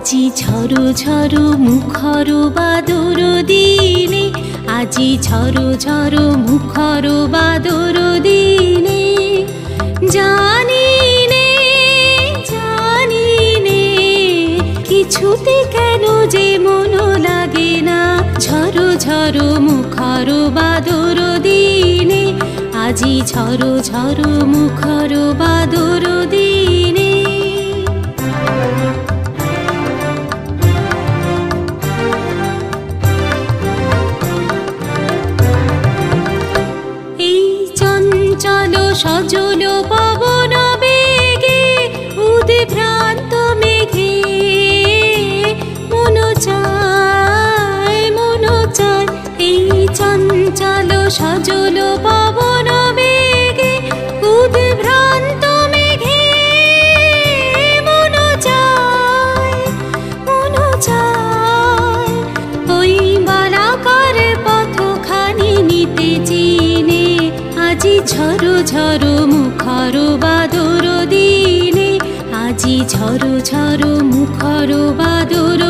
আজি ঝড়ো ঝড়ো মুখর বাদর দিনে, আজি ঝড়ো ঝড়ো মুখর বাদর দিনে, জানি নে কিছুতে কেন যে মন লাগে না। ঝড়ো ঝড়ো মুখর বাদর দিনে, আজি ঝড়ো ঝড়ো মুখর বাদর দিনে। এই চঞ্চল সজল পবন বেগে, উদ্ভ্রান্ত মেঘে মন চায় এই চঞ্চল সজল পবন বেগে, উদ্ভ্রান্ত মেঘে মন চায় ওই বালাকার পথখানি নিতে চিনে। আজি ঝড়ো ঝড়ো মুখর বাদর দিনে, আজি ঝড়ো ঝড়ো মুখর বাদর